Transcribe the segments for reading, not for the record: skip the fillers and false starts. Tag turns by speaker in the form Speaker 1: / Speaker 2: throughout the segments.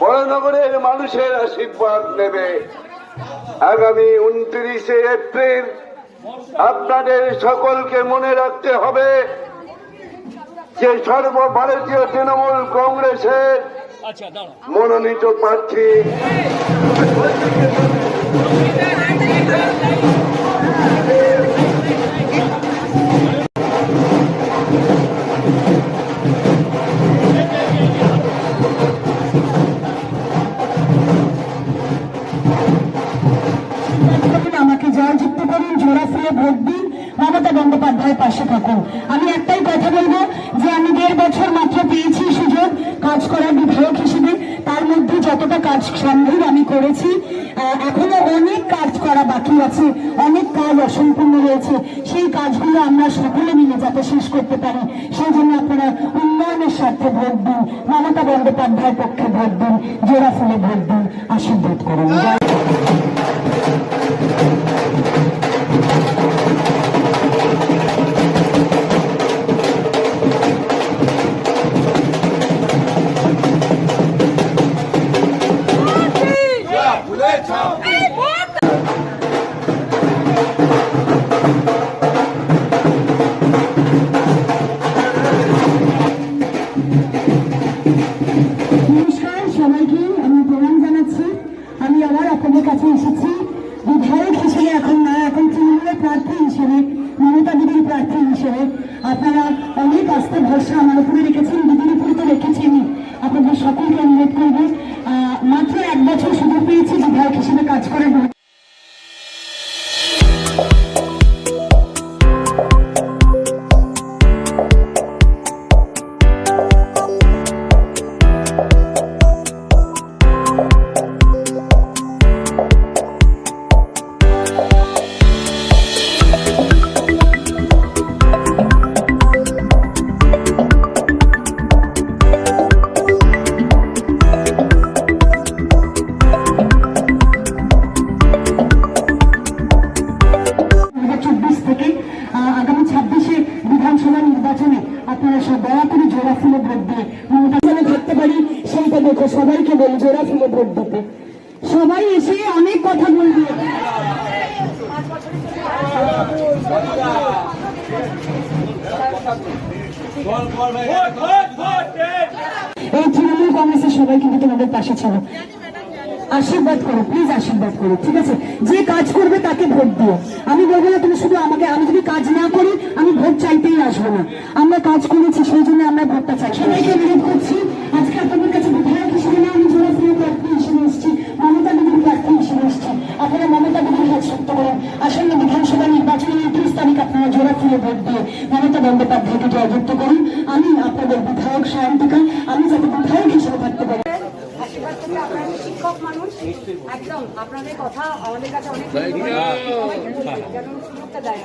Speaker 1: বড়নগরের মানুষের আশীর্বাদ নেবে। আগামী 29শে এপ্রিল আপনাদের সকলকে মনে রাখতে হবে যে সর্বভারতীয় তৃণমূল কংগ্রেসের মনোনীত প্রার্থী
Speaker 2: আমাকে জয়যুক্ত করুন, জোড়া ফুলে ভোট দিন, মমতা বন্দ্যোপাধ্যায়ের পাশে থাকুন। আমি একটাই কথা বলবো যে আমি 1.5 বছর মাত্র পেয়েছি সুযোগ কাজ করার বিধায়ক হিসেবে। তার মধ্যে যতটা কাজ সম্ভব আমি করেছি। এখনো অনেক কাজ করা বাকি আছে, অনেক কাজ অসম্পূর্ণ রয়েছে। সেই কাজগুলো আমরা সকলে মিলে যাতে শেষ করতে পারি, সেই জন্য আপনারা উন্নয়নের স্বার্থে ভোট দিন, মমতা বন্দ্যোপাধ্যায়ের পক্ষে ভোট দিন, জোড়া ফুলে ভোট দিন, আশীর্বাদ করুন। নমস্কার সবাইকে, আমি প্রণাম জানাচ্ছি। আমি আবার আপনাদের কাছে এসেছি বিধায়ক হিসেবে, এখন না, এখন তৃণমূলের প্রার্থী হিসেবে, মমতা দিদির প্রার্থী হিসেবে। আপনারা অনেক আস্থা ভরসা আমার উপরে রেখেছেন, দিদির উপরে তো রেখেছেনই। আপনাদের সকলকে অনুরোধ করবো, মাত্র 1 বছর সুযোগ পেয়েছি বিধায়ক হিসেবে কাজ করার। আগামী 26শে বিধানসভা নির্বাচনে আপনারা সব দয়া করে জোড়া ফুলে ভোট দিয়ে মমতা যেন থাকতে পারি, সেইটা দেখো। সবাইকে বলি জোড়া ফুলে ভোট দিতে। সবাই এসে অনেক কথা বলবে। এই তৃণমূল কংগ্রেসের সবাই কিন্তু তোমাদের পাশে ছিল। আশীর্বাদ করো, প্লিজ আশীর্বাদ করো, ঠিক আছে? যে কাজ করবে তাকে ভোট দিও। আমি বলবো না তুমি শুধু আমাকে, আমি যদি কাজ না করি আমি ভোট চাইতেই আসবো না। আমরা কাজ করেছি, সেই জন্য আমরা ভোটটা চাই। সবাইকে অনুরোধ করছি, আজকে আপনাদের কাছে বিধায়ক হিসেবে না, আমি জোড়া ফুলে প্রার্থী হিসেবে এসেছি, মমতা দিদির প্রার্থী হিসেবে এসেছি। আপনারা মমতা দিদির কাজ শক্ত করুন। আসন্ন বিধানসভা নির্বাচনে 29 তারিখ আপনারা জোড়া ফুলে ভোট দিয়ে মমতা বন্দ্যোপাধ্যায়কে জয়যুক্ত করুন। আমি আপনাদের বিধায়ক সায়ন্তিকা, আমি যাতে বিধায়ক হিসেবে থাকতে পারি।
Speaker 3: আপনারা শিক্ষক মানুষ, একদম আপনাদের কথা আমাদের কাছে অনেক সুযোগটা দেয়।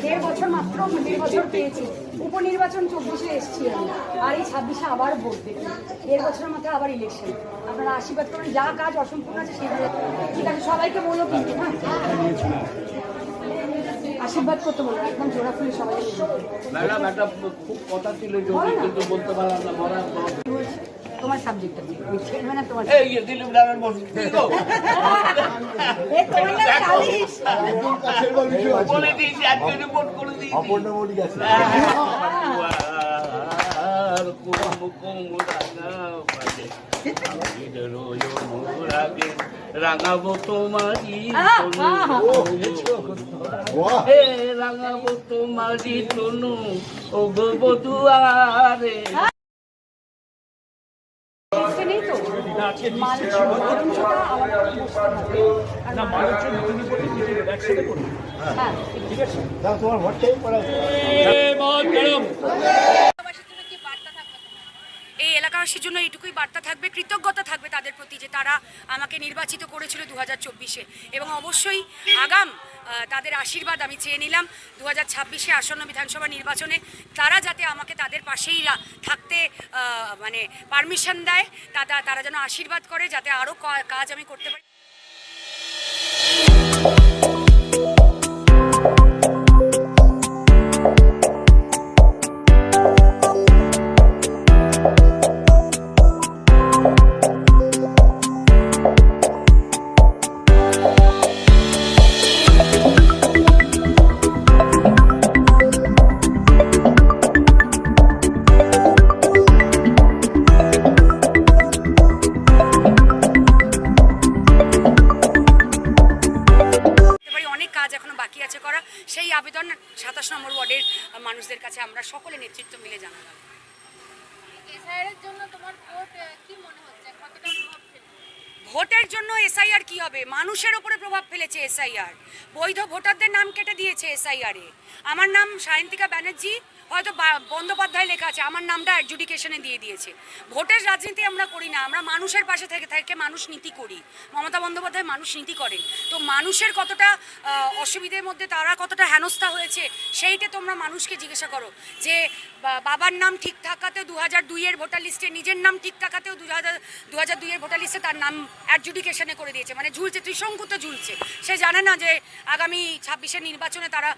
Speaker 3: 1.5 বছর মাত্র 1.5 বছর পেয়েছি। উপনির্বাচন 24-এ এসেছি আমি, আর এই 26-এ আবার ভোট দেখি। 1.5 বছরের মধ্যে আবার ইলেকশন। আপনারা আশীর্বাদ করুন, যা কাজ অসম্পূর্ণ আছে সেগুলো ঠিক আছে। সবাইকে বলো কিন্তু, হ্যাঁ, আশীর্বাদ করতে বলো, একদম জোড়া ফুলে সবাই। ম্যাডাম একটা খুব কথা ছিল, কিন্তু বলতে পারলাম না। তোমার সাবজেক্ট আছে ছেড়বে না তোমার
Speaker 4: এই দিলীপ নারায়ণ বসু কি গো? বলে দিয়েছি আজকে রিপোর্ট করে দিয়েছি আর রাঙাবো তোমারি রাঙাবো তোমারি তনু ও গো বধুয়ারে।
Speaker 3: নেই তো মালঞ্চটা আমার হ্যাঁ এই এলাকাবাসীর জন্য এইটুকুই বার্তা থাকবে, কৃতজ্ঞতা থাকবে তাদের প্রতি যে তারা আমাকে নির্বাচিত করেছিল 2024-এ এবং অবশ্যই আগাম তাদের আশীর্বাদ আমি চেয়ে নিলাম 2026-এ আসন্ন বিধানসভা নির্বাচনে তারা যাতে আমাকে তাদের পাশেই থাকতে মানে পারমিশন দেয়, তারা যেন আশীর্বাদ করে যাতে আরও কাজ আমি করতে পারি। সেই আবেদন 27 নম্বর ওয়ার্ডের মানুষদের কাছে আমরা সকলে নেতৃত্ব মিলে জানালাম। ভোটের জন্য এসআইআর কি হবে? মানুষের উপরে প্রভাব ফেলেছে এসআইআর। বৈধ ভোটারদের নাম কেটে দিয়েছে এসআইআরে। আমার নাম সায়ন্তিকা ব্যানার্জি, হয়তো বন্দ্যোপাধ্যায় লেখা আছে, আমার নামটা অ্যাডজুডিকেশনে দিয়ে দিয়েছে। ভোটের রাজনীতি আমরা করি না, আমরা মানুষের পাশে থেকে মানুষ নীতি করি। মমতা বন্দ্যোপাধ্যায় মানুষ নীতি করেন, তো মানুষের কতটা অসুবিধের মধ্যে তারা কতটা হেনস্থা হয়েছে সেইটা তোমরা মানুষকে জিজ্ঞাসা করো। যে বাবার নাম ঠিক থাকাতেও 2002-এর ভোটার লিস্টে, নিজের নাম ঠিক থাকাতেও 2002-এর ভোটার লিস্টে তার নাম অ্যাডজুডিকেশনে করে দিয়েছে, মানে ঝুলছে, ত্রিশঙ্কুতে ঝুলছে। সে জানে না যে আগামী 26-এর নির্বাচনে তারা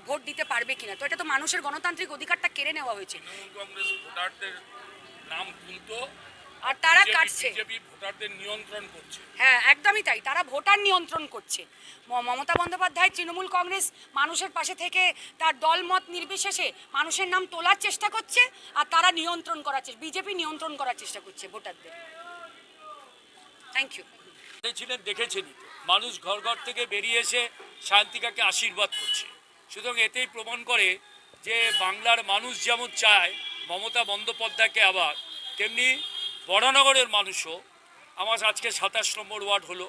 Speaker 3: ভোট দিতে পারবে কিনা। তো এটা তো মানুষের গণতান্ত্রিক অধিকারটা কেড়ে নেওয়া হয়েছে।
Speaker 5: কংগ্রেস ভোটারদের নাম তুলতো
Speaker 3: আর তারা কাটছে,
Speaker 5: বিজেপি ভোটারদের নিয়ন্ত্রণ করছে।
Speaker 3: হ্যাঁ একদমই তাই, তারা ভোটার নিয়ন্ত্রণ করছে। মমতা বন্দ্যোপাধ্যায় তৃণমূল কংগ্রেস মানুষের পাশে থেকে তার দলমত নির্বিশেষে মানুষের নাম তোলার চেষ্টা করছে, আর তারা নিয়ন্ত্রণ করার চেষ্টা, বিজেপি নিয়ন্ত্রণ করার চেষ্টা করছে ভোটারদের। Thank you.
Speaker 5: ছিলেন দেখেছেনই তো, মানুষ ঘর ঘর থেকে বেরিয়ে এসে শান্তিকাকে আশীর্বাদ করছে। সুতরাং এতেই প্রমাণ করে যে বাংলার মানুষ যেমন চায় মমতা বন্দ্যোপাধ্যায়কে আবার, তেমনি বরানগরের মানুষও। আমার আজকে 27 নম্বর ওয়ার্ড হলো,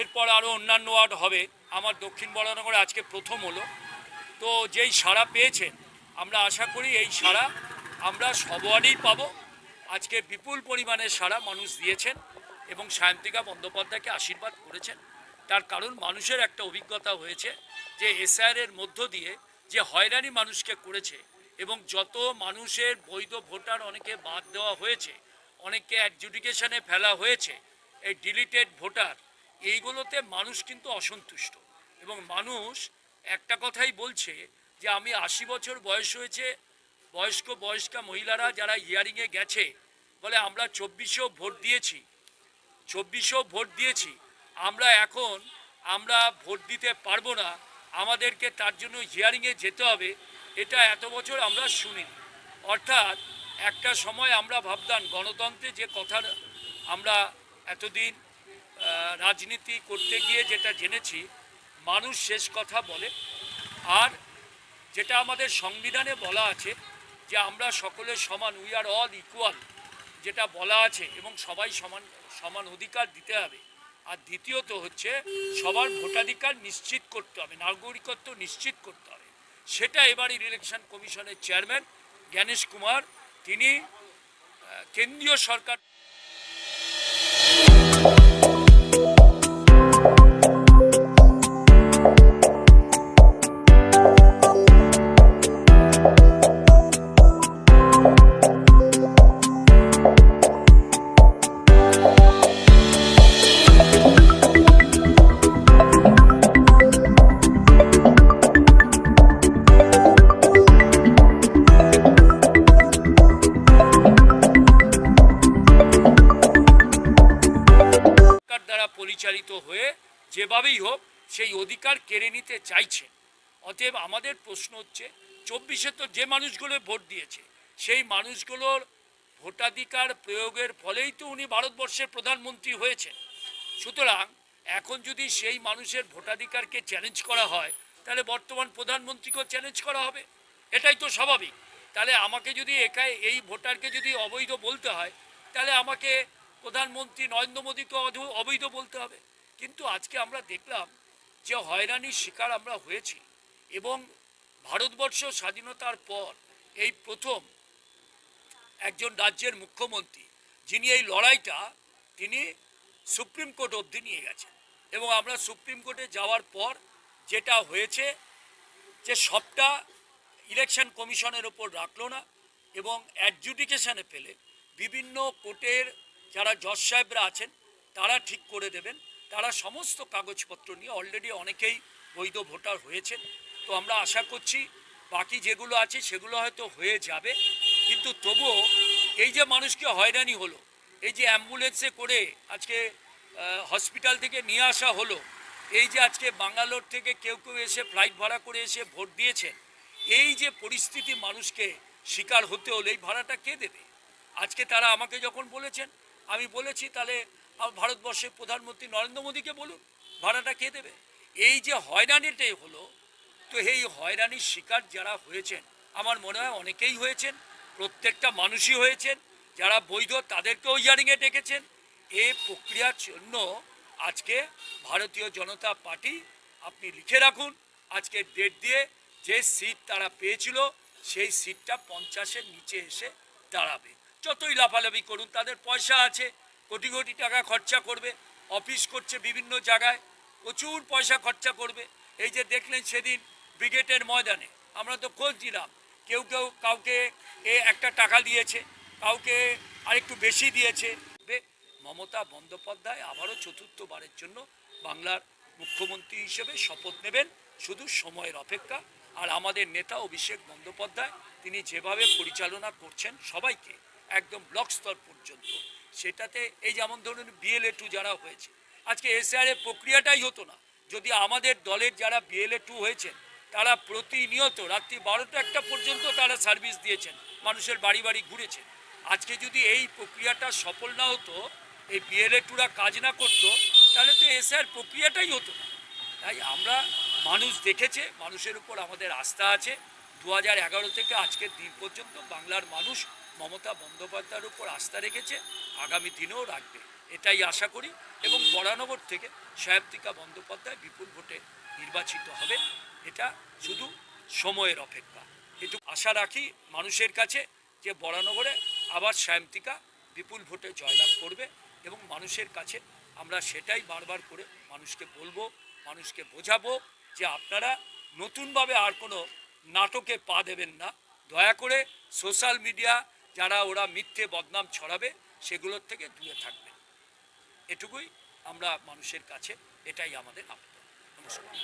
Speaker 5: এরপর আরও অন্যান্য ওয়ার্ড হবে। আমার দক্ষিণ বরানগরে আজকে প্রথম হলো। তো যেই সাড়া পেয়েছেন, আমরা আশা করি এই সাড়া আমরা সব ওয়ার্ডেই পাবো। আজকে বিপুল পরিমাণে সাড়া মানুষ দিয়েছেন এবং সায়ন্তিকা বন্দ্যোপাধ্যায়কে আশীর্বাদ করেছেন। তার কারণ মানুষের একটা অভিজ্ঞতা হয়েছে যে এসআইআরের মধ্য দিয়ে যে হয়রানি মানুষকে করেছে এবং যত মানুষের বৈধ ভোটার অনেকে বাদ দেওয়া হয়েছে, অনেককে অ্যাডজুডিকেশনে ফেলা হয়েছে, এই ডিলিটেড ভোটার, এইগুলোতে মানুষ কিন্তু অসন্তুষ্ট। এবং মানুষ একটা কথাই বলছে যে আমি 80 বছর বয়স হয়েছে, বয়স্কা মহিলারা যারা হিয়ারিংয়ে গেছে বলে আমরা 2400 ভোট দিয়েছি, আমরা ভোট দিতে পারবো না, আমাদেরকে তার জন্য হিয়ারিংয়ে যেতে হবে। এটা এত বছর আমরা শুনিনি। অর্থাৎ একটা সময় আমরা ভাবতাম গণতন্ত্রে যে কথা আমরা এতদিন রাজনীতি করতে গিয়ে যেটা জেনেছি, মানুষ শেষ কথা বলে। আর যেটা আমাদের সংবিধানে বলা আছে যে আমরা সকলে সমান, উই আর অল ইকুয়াল, যেটা বলা আছে, এবং সবাই সমান অধিকার দিতে হবে। আর দ্বিতীয়ত হচ্ছে সবার ভোটাধিকার নিশ্চিত করতে হবে, নাগরিকত্ব নিশ্চিত করতে হবে। সেটা এবারের ইলেকশন কমিশনের চেয়ারম্যান জ্ঞানেশ কুমার, তিনি কেন্দ্রীয় সরকার অত্যাচারিত হয়ে যেভাবেই হোক সেই অধিকার কেড়ে নিতে চাইছে। অতএব আমাদের প্রশ্ন হচ্ছে 24-এ তো যে মানুষগুলো ভোট দিয়েছে সেই মানুষগুলোর ভোটাধিকার প্রয়োগের ফলেই তো উনি ভারতবর্ষের প্রধানমন্ত্রী হয়েছেন। সুতরাং এখন যদি সেই মানুষের ভোটাধিকারকে চ্যালেঞ্জ করা হয় তাহলে বর্তমান প্রধানমন্ত্রীকেও চ্যালেঞ্জ করা হবে, এটাই তো স্বাভাবিক। তাহলে আমাকে যদি একাই এই ভোটারকে যদি অবৈধ বলতে হয় তাহলে আমাকে প্রধানমন্ত্রী নরেন্দ্র মোদীকে অবৈধ বলতে হবে। কিন্তু আজকে আমরা দেখলাম যে হয়রানির শিকার আমরা হয়েছি এবং ভারতবর্ষ স্বাধীনতার পর এই প্রথম একজন রাজ্যের মুখ্যমন্ত্রী যিনি এই লড়াইটা তিনি সুপ্রিম কোর্ট অবধি নিয়ে গেছেন। এবং আমরা সুপ্রিম কোর্টে যাওয়ার পর যেটা হয়েছে যে সবটা ইলেকশন কমিশনের ওপর রাখলো না এবং অ্যাডজুডিকেশনে ফেলে বিভিন্ন কোর্টের যারা জজ সাহেবরা আছেন তারা ঠিক করে দেবেন। তারা সমস্ত কাগজপত্র নিয়ে অলরেডি অনেকেই বৈধ ভোটার হয়েছেন। তো আমরা আশা করছি বাকি যেগুলো আছে সেগুলো হয়তো হয়ে যাবে, কিন্তু তবুও এই যে মানুষকে হয়রানি হলো, এই যে অ্যাম্বুলেন্সে করে আজকে হসপিটাল থেকে নিয়ে আসা হলো, এই যে আজকে বাঙ্গালোর থেকে কেউ কেউ এসে ফ্লাইট ভাড়া করে এসে ভোট দিয়েছেন, এই যে পরিস্থিতি মানুষকে শিকার হতে হলো, এই ভাড়াটা কে দেবে? আজকে তারা আমাকে যখন বলেছেন আমি বলেছি তাহলে ভারতবর্ষের প্রধানমন্ত্রী নরেন্দ্র মোদীকে বলুন ভাড়াটা কে দেবে। এই যে হয়রানিটাই হলো, তো এই হয়রানির শিকার যারা হয়েছেন আমার মনে হয় অনেকেই হয়েছেন, প্রত্যেকটা মানুষই হয়েছেন। যারা বৈধ তাদেরকেও হিয়ারিংয়ে ডেকেছেন। এই প্রক্রিয়ার জন্য আজকে ভারতীয় জনতা পার্টি আপনি লিখে রাখুন আজকে ডেট দিয়ে যে সিট তারা পেয়েছিল সেই সিটটা 50-এর নিচে এসে দাঁড়াবে। যতই লাফালাফি করুন, তাদের পয়সা আছে, কোটি কোটি টাকা খরচা করবে, অফিস করছে বিভিন্ন জায়গায়, প্রচুর পয়সা খরচা করবে। এই যে দেখলেন সেদিন ব্রিগেডের ময়দানে আমরা তো খোঁজ দিলাম, কেউ কেউ কাউকে একটা টাকা দিয়েছে, কাউকে আরেকটু বেশি দিয়েছে। মমতা বন্দ্যোপাধ্যায় আবারও চতুর্থবারের জন্য বাংলার মুখ্যমন্ত্রী হিসেবে শপথ নেবেন, শুধু সময়ের অপেক্ষা। আর আমাদের নেতা অভিষেক বন্দ্যোপাধ্যায় তিনি যেভাবে পরিচালনা করছেন সবাইকে একদম ব্লক স্তর পর্যন্ত, সেটাতে এই যেমন ধরুন BLA 2 যারা হয়েছে, আজকে SR এর প্রক্রিয়াটাই হতো না যদি আমাদের দলের যারা BLA 2 হয়েছেন তারা প্রতিনিয়ত রাত্রি 12টা-1টা পর্যন্ত তারা সার্ভিস দিয়েছেন, মানুষের বাড়ি বাড়ি ঘুরেছেন। আজকে যদি এই প্রক্রিয়াটা সফল না হতো, এই BLA 2রা কাজ না করতো, তাহলে তো SR প্রক্রিয়াটাই হতো না। তাই আমরা মানুষ দেখেছে, মানুষের উপর আমাদের আস্থা আছে। 2011 থেকে আজকের দিন পর্যন্ত বাংলার মানুষ মমতা বন্দ্যোপাধ্যায়ের উপর আস্থা রেখেছে, আগামী দিনেও রাখবে এটাই আশা করি। এবং বরানগর থেকে সায়ন্তিকা বন্দ্যোপাধ্যায় বিপুল ভোটে নির্বাচিত হবে, এটা শুধু সময়ের অপেক্ষা। একটু আশা রাখি মানুষের কাছে যে বরানগরে আবার সায়ন্তিকা বিপুল ভোটে জয়লাভ করবে এবং মানুষের কাছে আমরা সেটাই বারবার করে মানুষকে বলবো, মানুষকে বোঝাবো যে আপনারা নতুনভাবে আর কোনো নাটকে পা দেবেন না। দয়া করে সোশ্যাল মিডিয়া যারা ওরা মিথ্যে বদনাম ছড়াবে সেগুলোর থেকে দূরে থাকবেন, এটুকুই আমরা মানুষের কাছে, এটাই আমাদের আবেদন। নমস্কার।